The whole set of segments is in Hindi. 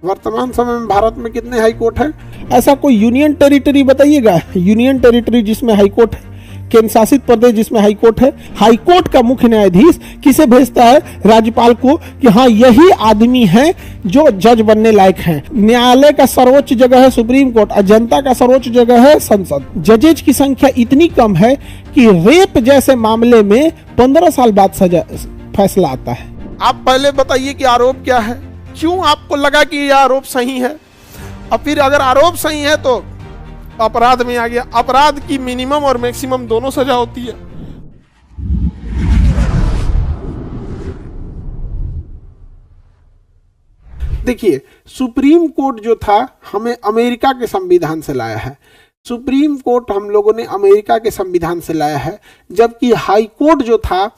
वर्तमान समय में भारत में कितने हाई कोर्ट है? ऐसा कोई यूनियन टेरिटरी बताइएगा, यूनियन टेरिटरी जिसमें हाई कोर्ट है, केंद्र शासित प्रदेश जिसमें हाई कोर्ट है। हाई कोर्ट का मुख्य न्यायाधीश किसे भेजता है? राज्यपाल को, कि हाँ यही आदमी है जो जज बनने लायक हैं। न्यायालय का सर्वोच्च जगह है सुप्रीम कोर्ट और जनता का सर्वोच्च जगह है संसद। जजेज की संख्या इतनी कम है कि रेप जैसे मामले में 15 साल बाद सजा फैसला आता है। आप पहले बताइए कि आरोप क्या है, क्यों आपको लगा कि यह आरोप सही है, और फिर अगर आरोप सही है तो अपराध में आ गया। अपराध की मिनिमम और मैक्सिमम दोनों सजा होती है। देखिए, सुप्रीम कोर्ट जो था हमें अमेरिका के संविधान से लाया है। सुप्रीम कोर्ट हम लोगों ने अमेरिका के संविधान से लाया है, जबकि हाई कोर्ट जो था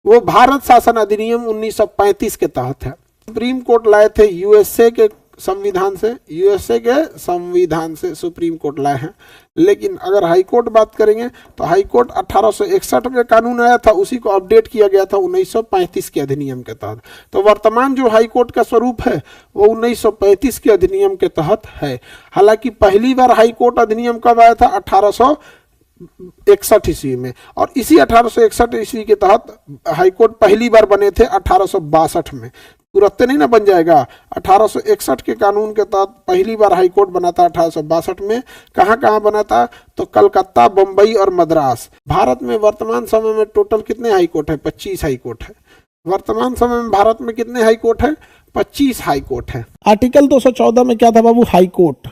वो भारत शासन अधिनियम 1935 के तहत है। सुप्रीम कोर्ट लाए थे यूएसए के संविधान से, यूएसए के संविधान से सुप्रीम कोर्ट लाए हैं। लेकिन अगर हाई कोर्ट बात करेंगे तो हाई कोर्ट 1861 में कानून आया था, उसी को अपडेट किया गया था 1935 के अधिनियम के तहत। तो वर्तमान जो हाई कोर्ट का स्वरूप है वो 1935 के अधिनियम के तहत है। हालांकि पहली बार हाई कोर्ट अधिनियम कब आया था? 1861 ईस्वी में, और इसी 1861 ईस्वी के तहत हाई कोर्ट पहली बार बने थे 1862 में। तुरंत नहीं ना बन जाएगा। 1861 के कानून के तहत पहली बार हाई कोर्ट बना था 1862 में। कहाँ कहाँ बना था? तो कलकत्ता, बंबई और मद्रास। भारत में वर्तमान समय में टोटल कितने हाई कोर्ट है? 25 हाई कोर्ट है। वर्तमान समय में भारत में कितने हाई कोर्ट है? 25 हाई कोर्ट है। आर्टिकल 214 में क्या था बाबू? High court.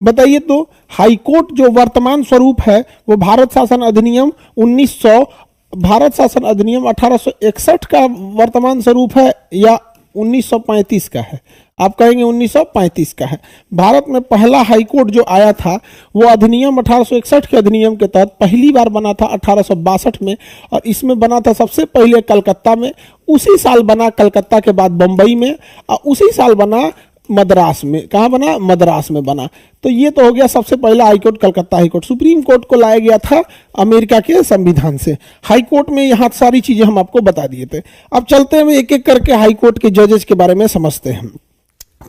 बताइए तो हाई कोर्ट जो वर्तमान स्वरूप है वो भारत शासन अधिनियम 1861 का वर्तमान स्वरूप है या 1935 का है? आप कहेंगे 1935 का है। भारत में पहला हाई कोर्ट जो आया था वो अधिनियम 1861 के अधिनियम के तहत पहली बार बना था 1862 में, और इसमें बना था सबसे पहले कलकत्ता में, उसी साल बना कलकत्ता के बाद बंबई में, और उसी साल बना मद्रास में। कहाँ बना? मद्रास में बना। तो ये तो हो गया सबसे पहला high court, Calcutta high court. Supreme court को लाया गया था अमेरिका के संविधान से। हाई कोर्ट में यहाँ सारी चीजें हम आपको बता दिए थे। अब चलते हैं एक एक करके हाई कोर्ट के जजेस के बारे में समझते हैं।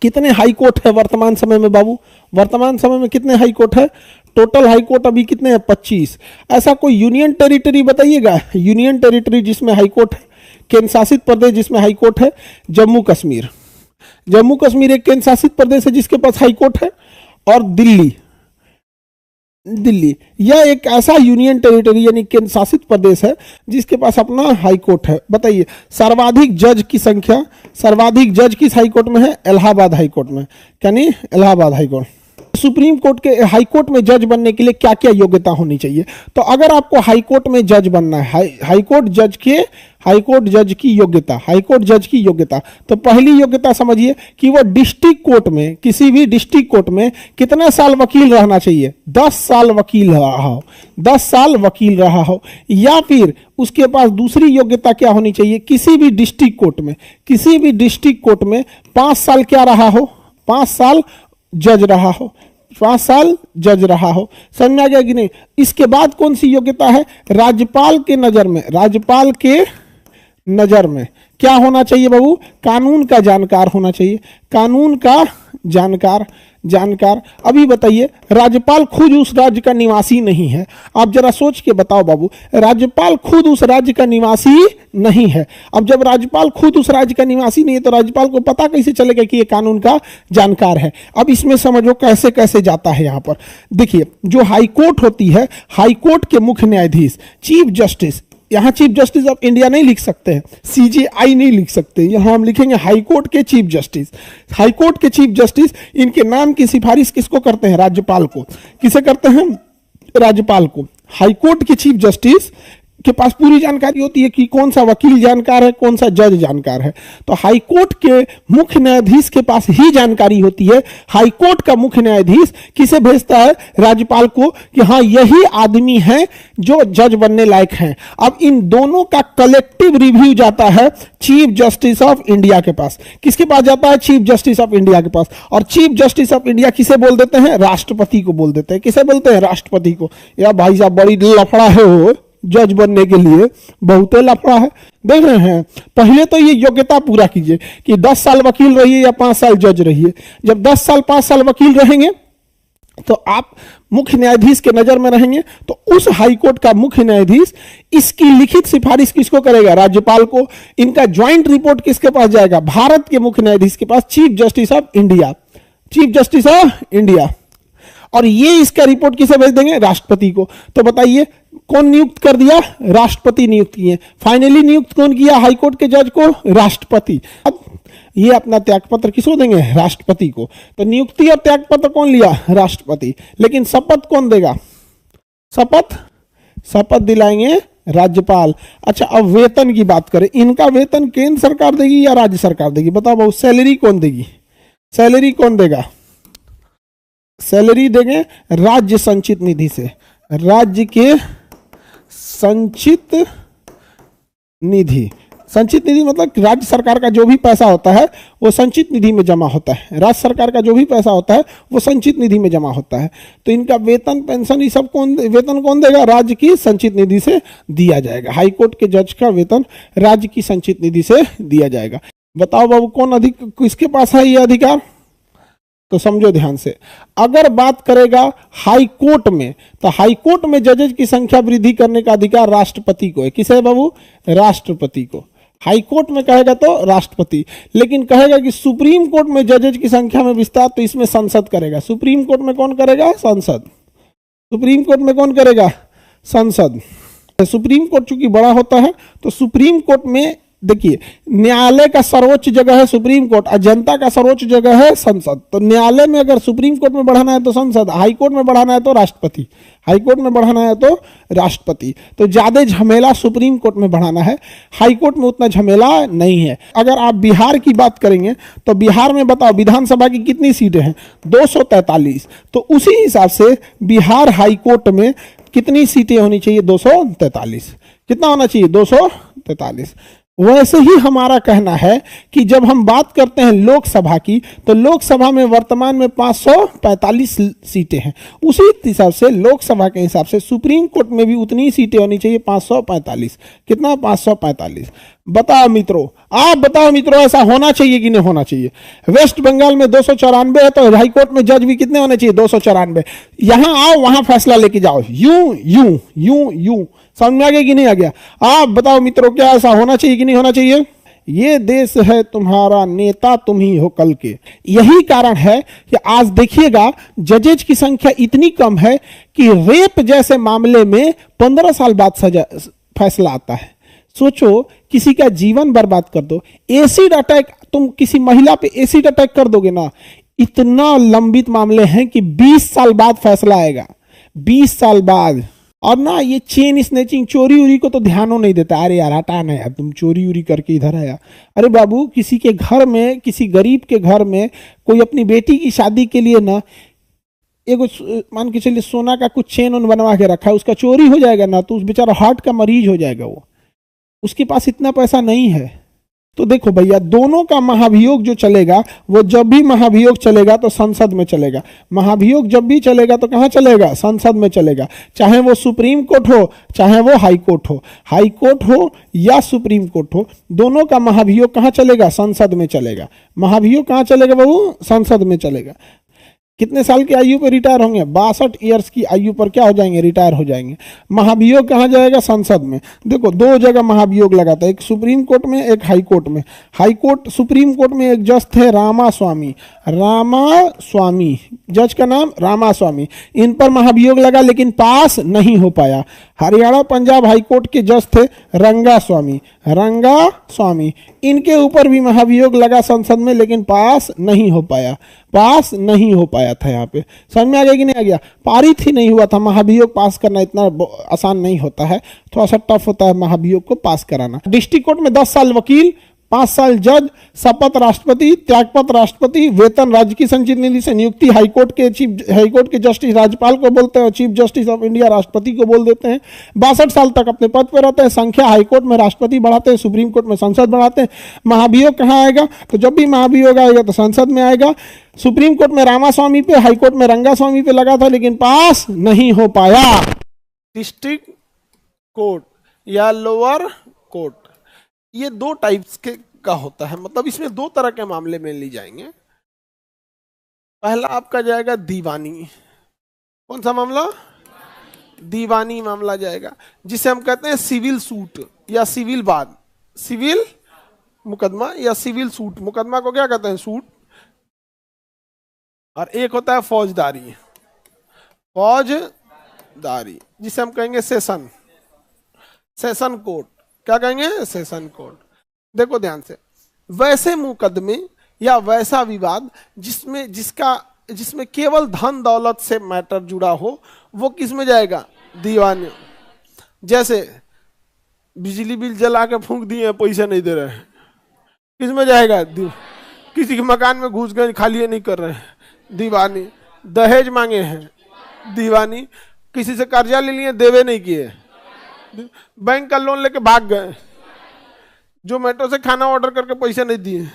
कितने हाई कोर्ट है वर्तमान समय में बाबू? वर्तमान समय में कितने हाई कोर्ट है? टोटल हाई कोर्ट अभी कितने हैं? 25। ऐसा कोई यूनियन टेरिटरी बताइएगा, यूनियन टेरिटरी जिसमें हाई कोर्ट है, केंद्र शासित प्रदेश जिसमें हाई कोर्ट है। जम्मू कश्मीर। जम्मू कश्मीर एक केंद्र शासित प्रदेश है जिसके पास हाई कोर्ट है। और दिल्ली यह एक ऐसा यूनियन टेरिटरी यानी केंद्र शासित प्रदेश है जिसके पास अपना हाई कोर्ट है। बताइए सर्वाधिक जज की संख्या, सर्वाधिक जज किस हाई कोर्ट में है? इलाहाबाद हाई कोर्ट में। यानी Allahabad high court. Supreme court के हाई कोर्ट में जज बनने के लिए क्या क्या योग्यता होनी चाहिए? तो अगर आपको हाई कोर्ट में जज बनना है, हाई कोर्ट जज की योग्यता, हाई कोर्ट जज की योग्यता, तो पहली योग्यता समझिए कि वो डिस्ट्रिक्ट कोर्ट में, किसी भी डिस्ट्रिक्ट कोर्ट में कितने साल वकील रहना चाहिए? 10 साल वकील रहा हो, 10 साल वकील रहा हो। या फिर उसके पास दूसरी योग्यता क्या होनी चाहिए? किसी भी डिस्ट्रिक्ट कोर्ट में, किसी भी डिस्ट्रिक्ट कोर्ट में 5 साल क्या रहा हो? 5 साल जज रहा हो, 5 साल जज रहा हो। समझ में आ गया कि नहीं? इसके बाद कौन सी योग्यता है? राज्यपाल के नजर में, राज्यपाल के नजर में क्या होना चाहिए बाबू? कानून का जानकार होना चाहिए, कानून का जानकार। अभी बताइए, राज्यपाल खुद उस राज्य का निवासी नहीं है। आप जरा सोच के बताओ बाबू, राज्यपाल खुद उस राज्य का निवासी नहीं है। अब जब राज्यपाल खुद उस राज्य का निवासी नहीं है तो राज्यपाल को पता कैसे चलेगा कि ये कानून का जानकार है? अब इसमें समझो कैसे कैसे जाता है। यहाँ पर देखिए, जो हाई कोर्ट होती है, हाई कोर्ट के मुख्य न्यायाधीश, चीफ जस्टिस, यहाँ चीफ जस्टिस ऑफ इंडिया नहीं लिख सकते हैं, CJI नहीं लिख सकते, यहाँ हम लिखेंगे हाई कोर्ट के चीफ जस्टिस। हाई कोर्ट के चीफ जस्टिस, इनके नाम की सिफारिश किसको करते हैं? राज्यपाल को। किसे करते हैं? राज्यपाल को। हाई कोर्ट के चीफ जस्टिस के पास पूरी जानकारी होती है कि कौन सा वकील जानकार है, कौन सा जज जानकार है। तो हाई कोर्ट के मुख्य न्यायाधीश के पास ही जानकारी होती है। हाई कोर्ट का मुख्य न्यायाधीश किसे भेजता है? राज्यपाल को, कि हाँ यही आदमी है जो जज बनने लायक हैं। अब इन दोनों का कलेक्टिव रिव्यू जाता है चीफ जस्टिस ऑफ इंडिया के पास। किसके पास जाता है? चीफ जस्टिस ऑफ इंडिया के पास। और चीफ जस्टिस ऑफ इंडिया किसे बोल देते हैं? राष्ट्रपति को बोल देते हैं। किसे बोलते हैं? राष्ट्रपति को। या भाई साहब बड़ी लफड़ा है, वो जज बनने के लिए बहुत लफड़ा है। देख रहे हैं। पहले तो ये योग्यता पूरा कीजिए कि 10 साल वकील रहिए या 5 साल जज रहिए। जब 10 साल 5 साल वकील रहेंगे तो आप मुख्य न्यायाधीश के नजर में रहेंगे, तो उस हाईकोर्ट का मुख्य न्यायाधीश इसकी लिखित सिफारिश किसको करेगा? राज्यपाल को। इनका ज्वाइंट रिपोर्ट किसके पास जाएगा? भारत के मुख्य न्यायाधीश के पास, chief justice of India, chief justice of India. और ये इसका रिपोर्ट किसे भेज देंगे? राष्ट्रपति को। तो बताइए कौन नियुक्त कर दिया? राष्ट्रपति नियुक्त किए। फाइनली नियुक्त कौन किया हाईकोर्ट के जज को? राष्ट्रपति। अब ये अपना त्यागपत्र किसको देंगे? राष्ट्रपति को। तो नियुक्ति और त्यागपत्र कौन लिया? राष्ट्रपति। लेकिन शपथ कौन देगा? शपथ दिलाएंगे राज्यपाल। अच्छा, अब वेतन की बात करें। इनका वेतन केंद्र सरकार देगी या राज्य सरकार देगी? बताओ बहु, सैलरी कौन देगी? सैलरी कौन देगा? सैलरी देंगे राज्य संचित निधि से। राज्य के संचित निधि, संचित निधि मतलब राज्य सरकार का जो भी पैसा होता है वो संचित निधि में जमा होता है। राज्य सरकार का जो भी पैसा होता है वो संचित निधि में जमा होता है। तो इनका वेतन, पेंशन, ये सब वेतन कौन देगा? राज्य की संचित निधि से दिया जाएगा। हाईकोर्ट के जज का वेतन राज्य की संचित निधि से दिया जाएगा। बताओ बाबू, कौन किसके पास है ये अधिकार? तो समझो ध्यान से। अगर बात करेगा हाई कोर्ट में, तो हाई कोर्ट में जजेज की संख्या वृद्धि करने का अधिकार राष्ट्रपति को है। किसे है बाबू? राष्ट्रपति को। हाई कोर्ट में कहेगा तो राष्ट्रपति, लेकिन कहेगा कि सुप्रीम कोर्ट में जजेज की संख्या में विस्तार, तो इसमें संसद करेगा। सुप्रीम कोर्ट में कौन करेगा? संसद। सुप्रीम कोर्ट में कौन करेगा? संसद। सुप्रीम कोर्ट चूंकि बड़ा होता है तो सुप्रीम कोर्ट में देखिए, न्यायालय का सर्वोच्च जगह है सुप्रीम कोर्ट और जनता का सर्वोच्च जगह है संसद। तो न्यायालय में अगर सुप्रीम कोर्ट में बढ़ाना है तो संसद, हाई कोर्ट में बढ़ाना है तो राष्ट्रपति, हाई कोर्ट में बढ़ाना है तो राष्ट्रपति। तो ज्यादा झमेला सुप्रीम कोर्ट में बढ़ाना है, हाई कोर्ट में उतना झमेला नहीं है। अगर आप बिहार की बात करेंगे तो बिहार में बताओ विधानसभा की कितनी सीटें हैं? 243। तो उसी हिसाब से बिहार हाई कोर्ट में कितनी सीटें होनी चाहिए? 243। कितना होना चाहिए? 243। वैसे ही हमारा कहना है कि जब हम बात करते हैं लोकसभा की, तो लोकसभा में वर्तमान में 545 सीटें हैं। उसी हिसाब से लोकसभा के हिसाब से सुप्रीम कोर्ट में भी उतनी सीटें होनी चाहिए, 545। कितना? 545। बताओ मित्रों, आप बताओ मित्रों, ऐसा होना चाहिए कि नहीं होना चाहिए? वेस्ट बंगाल में 294 है, तो हाई कोर्ट में जज भी कितने होने चाहिए? 294। यहां आओ, वहां फैसला लेके जाओ। यूं यूं यूं यूं। समझ में आ गया कि नहीं आ गया? आप बताओ मित्रों, क्या ऐसा होना चाहिए कि नहीं होना चाहिए? ये देश है तुम्हारा, नेता तुम ही हो कल के। यही कारण है कि आज देखिएगा जजेज की संख्या इतनी कम है कि रेप जैसे मामले में 15 साल बाद सजा फैसला आता है। सोचो, किसी का जीवन बर्बाद कर दो, एसिड अटैक, तुम किसी महिला पे एसिड अटैक कर दोगे ना, इतना लंबित मामले हैं कि 20 साल बाद फैसला आएगा। 20 साल बाद। और ना ये चेन स्नैचिंग, चोरी उरी को तो ध्यान नहीं देता। अरे यार हटा ना यार, तुम चोरी उरी करके इधर आया। अरे बाबू, किसी के घर में, किसी गरीब के घर में कोई अपनी बेटी की शादी के लिए ना एगो मान के चलिए सोना का कुछ चेन उन बनवा के रखा है, उसका चोरी हो जाएगा ना, तो उस बेचारा हार्ट का मरीज हो जाएगा। वो उसके पास इतना पैसा नहीं है। तो देखो भैया, दोनों का महाभियोग जो चलेगा, वो जब भी महाभियोग चलेगा तो संसद में चलेगा। महाभियोग जब भी चलेगा तो कहां चलेगा? संसद में चलेगा। चाहे वो सुप्रीम कोर्ट हो, चाहे वो हाई कोर्ट हो, हाई कोर्ट हो या सुप्रीम कोर्ट हो, दोनों का महाभियोग कहां चलेगा? संसद में चलेगा। महाभियोग कहां चलेगा बाबू? संसद में चलेगा। कितने साल की आयु पर रिटायर होंगे? 62 ईयर्स की आयु पर क्या हो जाएंगे? रिटायर हो जाएंगे। महाभियोग कहाँ जाएगा? संसद में। देखो, दो जगह महाभियोग लगाता है, एक सुप्रीम कोर्ट में, एक हाई कोर्ट में। हाई कोर्ट, सुप्रीम कोर्ट में एक जज थे रामास्वामी, रामास्वामी, जज का नाम रामास्वामी। इन पर महाभियोग लगा लेकिन पास नहीं हो पाया। हरियाणा पंजाब हाई कोर्ट के जज थे रंगास्वामी, रंगास्वामी। इनके ऊपर भी महाभियोग लगा संसद में, लेकिन पास नहीं हो पाया, पास नहीं हो पाया था। यहाँ पे समझ में आ गया कि नहीं आ गया? पारित ही नहीं हुआ था। महाभियोग पास करना इतना आसान नहीं होता है, थोड़ा सा टफ होता है महाभियोग को पास कराना। डिस्ट्रिक्ट कोर्ट में 10 साल वकील, 5 साल जज, शपथ राष्ट्रपति, त्यागपत्र राष्ट्रपति, वेतन राज्य की संचित निधि से, नियुक्ति हाईकोर्ट के जस्टिस राज्यपाल को बोलते हैं और चीफ जस्टिस ऑफ इंडिया राष्ट्रपति को बोल देते हैं। 62 साल तक अपने पद पर रहते हैं। संख्या हाईकोर्ट में राष्ट्रपति बढ़ाते हैं, सुप्रीम कोर्ट में संसद बढ़ाते हैं। महाभियोग कहाँ आएगा? तो जब भी महाभियोग आएगा तो संसद में आएगा। सुप्रीम कोर्ट में रामास्वामी पे, हाईकोर्ट में रंगास्वामी पे लगा था, लेकिन पास नहीं हो पाया। डिस्ट्रिक्ट कोर्ट या लोअर कोर्ट, ये दो टाइप्स के का होता है, मतलब इसमें दो तरह के मामले में ली जाएंगे। पहला आपका जाएगा दीवानी। कौन सा मामला? दीवानी मामला जाएगा, जिसे हम कहते हैं सिविल सूट या सिविल वाद, सिविल मुकदमा या सिविल सूट। मुकदमा को क्या कहते हैं? सूट। और एक होता है फौजदारी, फौजदारी जिसे हम कहेंगे सेशन, सेशन कोर्ट। क्या कहेंगे? Session court. देखो ध्यान से, वैसे मुकदमे या वैसा विवाद जिसमें केवल धन दौलत से मैटर जुड़ा हो, वो किस में जाएगा? दीवानी। जैसे बिजली बिल जला के फूंक दिए, पैसे नहीं दे रहे हैं, किस में जाएगा? किसी के मकान में घुस गए, खाली नहीं कर रहे हैं, दीवानी। दहेज मांगे हैं, दीवानी। किसी से कर्जा ले लिए, देवे नहीं किए, बैंक का लोन लेके भाग गए, जोमेटो से खाना ऑर्डर करके पैसे नहीं दिए,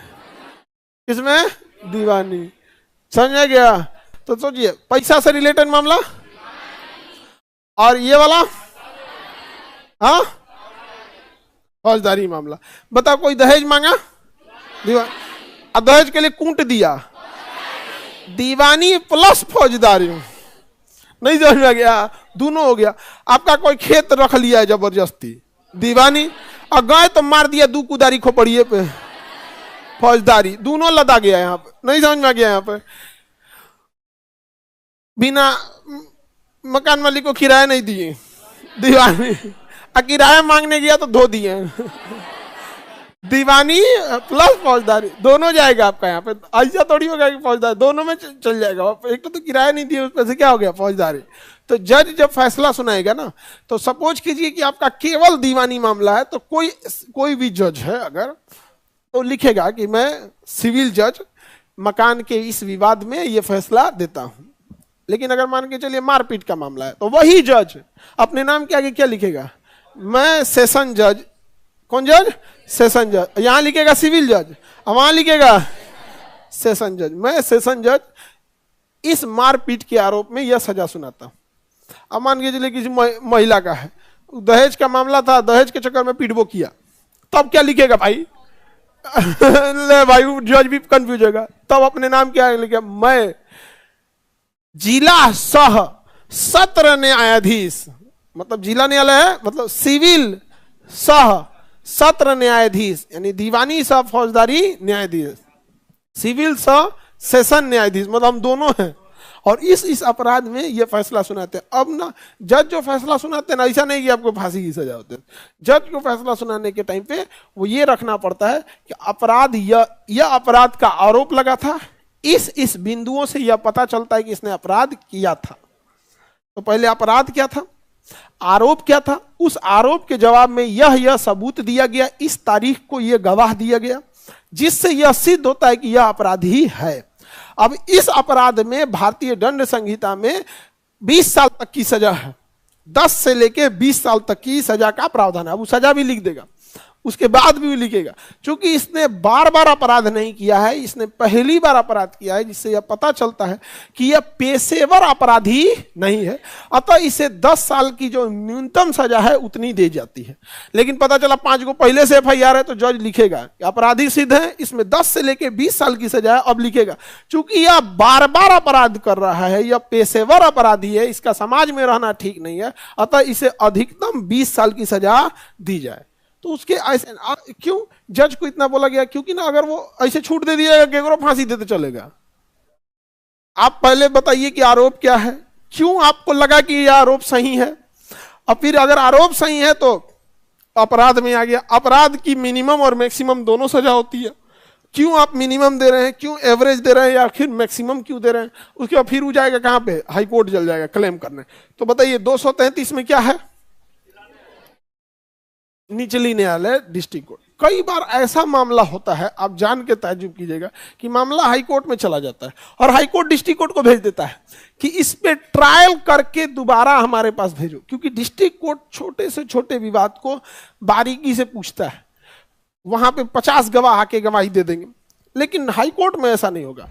किसमें? दीवानी। समझ आ गया? तो सोचिए, पैसा से रिलेटेड मामला और ये वाला, हाँ, फौजदारी मामला। बताओ, कोई दहेज मांगा, दीवानी, दहेज के लिए कूट दिया, दीवानी प्लस फौजदारी। नहीं समझ में गया? दोनों हो गया। आपका कोई खेत रख लिया है जबरदस्ती, दीवानी, और गाय तो मार दिया दू कुदारी खोपड़िए पे, फौजदारी। दोनों लदा गया यहाँ पे। नहीं समझ में गया? यहाँ पे बिना मकान मालिक को किराया नहीं दिए, दीवानी, और किराया मांगने गया तो धो दिए, दीवानी प्लस फौजदारी। दोनों जाएगा आपका यहाँ पे। ऐसा थोड़ी होगा कि फौजदारी, दोनों में चल जाएगा। एक तो किराया नहीं दिया, उसमें से क्या हो गया? फौजदारी। तो जज जब फैसला सुनाएगा ना, तो सपोज कीजिए कि आपका केवल दीवानी मामला है, तो कोई भी जज है अगर, तो लिखेगा कि मैं सिविल जज मकान के इस विवाद में ये फैसला देता हूं। लेकिन अगर मान के चलिए मारपीट का मामला है, तो वही जज अपने नाम के आगे क्या लिखेगा? मैं सेशन जज। कौन जज? सेशन जज। यहां लिखेगा सिविल जज, और वहां लिखेगा सेशन जज। मैं सेशन जज इस मारपीट के आरोप में यह सजा सुनाता हूं। अब मान के चलिए किसी महिला का है, दहेज का मामला था, दहेज के चक्कर में पीटबो किया, तब क्या लिखेगा भाई? ले भाई, जज भी कंफ्यूज होगा। तब अपने नाम क्या लिखेगा? मैं जिला सह सत्र न्यायाधीश, मतलब जिला न्यायालय है, मतलब सिविल सह सत्र न्यायाधीश, यानी दीवानी सह फौजदारी न्यायाधीश, सिविल सह सेशन न्यायाधीश, मतलब हम दोनों हैं, और इस अपराध में ये फैसला सुनाते हैं। अब ना जज जो फैसला सुनाते हैं ना, ऐसा नहीं कि आपको फांसी की सजा होती है। जज को फैसला सुनाने के टाइम पे वो ये रखना पड़ता है कि अपराध, यह अपराध का आरोप लगा था, इस बिंदुओं से यह पता चलता है कि इसने अपराध किया था। तो पहले अपराध क्या था, आरोप क्या था, उस आरोप के जवाब में यह सबूत दिया गया, इस तारीख को यह गवाह दिया गया, जिससे यह सिद्ध होता है कि यह अपराधी है। अब इस अपराध में भारतीय दंड संहिता में 20 साल तक की सजा है, 10 से लेके 20 साल तक की सजा का प्रावधान है। अब वो सजा भी लिख देगा, उसके बाद भी लिखेगा, क्योंकि इसने बार बार अपराध नहीं किया है, इसने पहली बार अपराध किया है, जिससे यह पता चलता है कि यह पेशेवर अपराधी नहीं है। अतः इसे 10 साल की जो न्यूनतम सजा है उतनी दे जाती है। लेकिन पता चला 5 को पहले से FIR है, तो जज लिखेगा अपराधी सिद्ध है, इसमें 10 से लेकर 20 साल की सजा है। अब लिखेगा चूंकि यह बार बार अपराध कर रहा है, यह पेशेवर अपराधी है, इसका समाज में रहना ठीक नहीं है, अतः इसे अधिकतम 20 साल की सजा दी जाए। तो उसके ऐसे क्यों जज को इतना बोला गया? क्योंकि ना अगर वो ऐसे छूट दे दिया, केकरो फांसी देते चलेगा। आप पहले बताइए कि आरोप क्या है, क्यों आपको लगा कि यह आरोप सही है, और फिर अगर आरोप सही है तो अपराध में आ गया। अपराध की मिनिमम और मैक्सिमम दोनों सजा होती है। क्यों आप मिनिमम दे रहे हैं, क्यों एवरेज दे रहे हैं, या फिर मैक्सिमम क्यों दे रहे हैं? उसके बाद फिर वो जाएगा कहां पे? हाई कोर्ट चल जाएगा क्लेम करने। तो बताइए 233 में क्या है? निचली न्यायालय, डिस्ट्रिक्ट कोर्ट। कई बार ऐसा मामला होता है, आप जान के ताज्जुब कीजिएगा, कि मामला हाई कोर्ट में चला जाता है और हाई कोर्ट डिस्ट्रिक्ट कोर्ट को भेज देता है कि इस पे ट्रायल करके दोबारा हमारे पास भेजो, क्योंकि डिस्ट्रिक्ट कोर्ट छोटे से छोटे विवाद को बारीकी से पूछता है। वहां पे 50 गवाह आके गवाही दे देंगे, लेकिन हाई कोर्ट में ऐसा नहीं होगा।